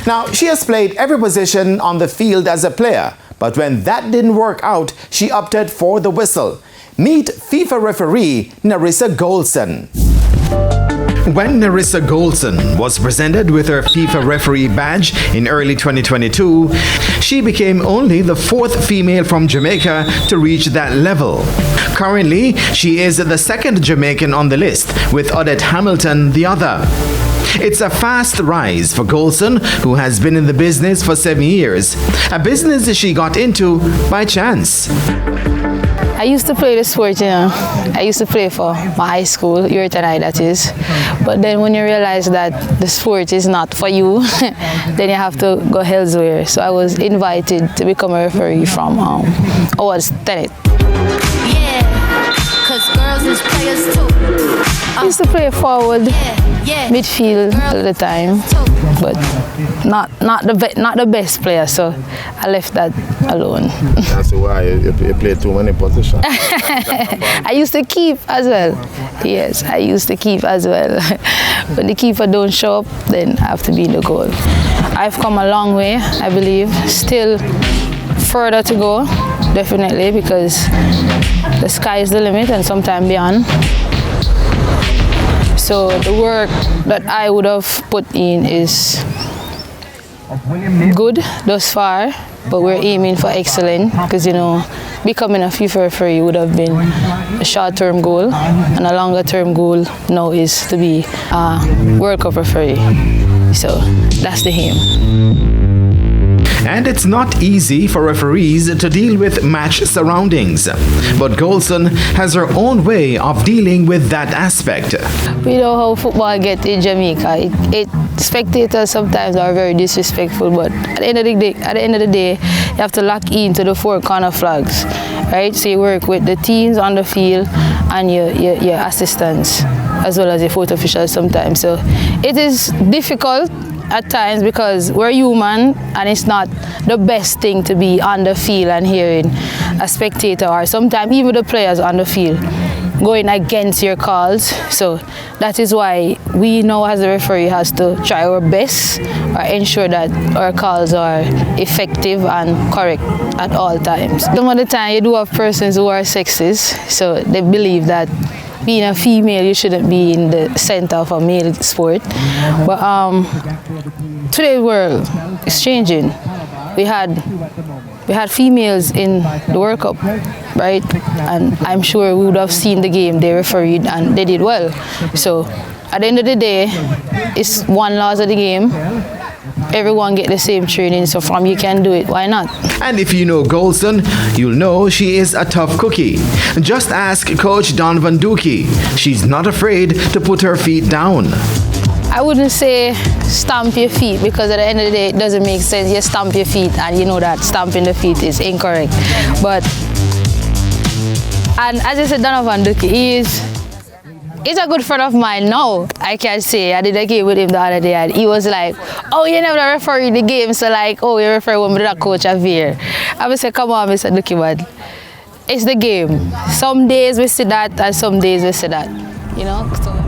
Now, she has played every position on the field as a player, but when that didn't work out, she opted for the whistle. Meet FIFA referee Nerissa Goldson. When Nerissa Goldson was presented with her FIFA referee badge in early 2022, she became only the 4th female from Jamaica to reach that level. Currently, she is the 2nd Jamaican on the list, with Odette Hamilton the other. It's a fast rise for Goldson, who has been in the business for 7 years, a business she got into by chance. I used to play the sport, I used to play for my high school, High that is. But then when you realize that the sport is not for you, then you have to go elsewhere. So I was invited to become a referee from Tenet. Yeah, 'cause girls is players too. I used to play forward, midfield all the time, but not the best player, so I left that alone. That's why you play too many positions. I used to keep as well. Yes, I used to keep as well. When the keeper don't show up, then I have to be in the goal. I've come a long way, I believe. Still further to go, definitely, because the sky is the limit and sometime beyond. So the work that I would have put in is good thus far, but we're aiming for excellent because, becoming a FIFA referee would have been a short-term goal, and a longer-term goal now is to be a World Cup referee. So that's the aim. And it's not easy for referees to deal with match surroundings. But Goldson has her own way of dealing with that aspect. We know how football gets in Jamaica. Spectators sometimes are very disrespectful, but at the end of the day, you have to lock into the 4 corner flags, right? So you work with the teams on the field and your assistants, as well as your fourth officials sometimes. So it is difficult at times because we're human, and it's not the best thing to be on the field and hearing a spectator or sometimes even the players on the field going against your calls. So that is why we know as a referee has to try our best or ensure that our calls are effective and correct at all times. Some of the time you do have persons who are sexist, so they believe that being a female, you shouldn't be in the center of a male sport. But today's world is changing. We had females in the World Cup, right? And I'm sure we would have seen the game they refereed and they did well. So at the end of the day, it's one laws of the game. Everyone get the same training, so from you can do it, why not? And if you know Goldson, you'll know she is a tough cookie. Just ask Coach Don Van Dookie. She's not afraid to put her feet down. I wouldn't say stamp your feet, because at the end of the day, it doesn't make sense. You stamp your feet and you know that stamping the feet is incorrect. And as I said, Don Van Dookie he's a good friend of mine now, I can say. I did a game with him the other day and he was like, oh, you never referee the game, so like, oh, you referee when the coach are here. I would say, come on, Mr. Dookie, man. It's the game. Some days we see that and some days we see that, So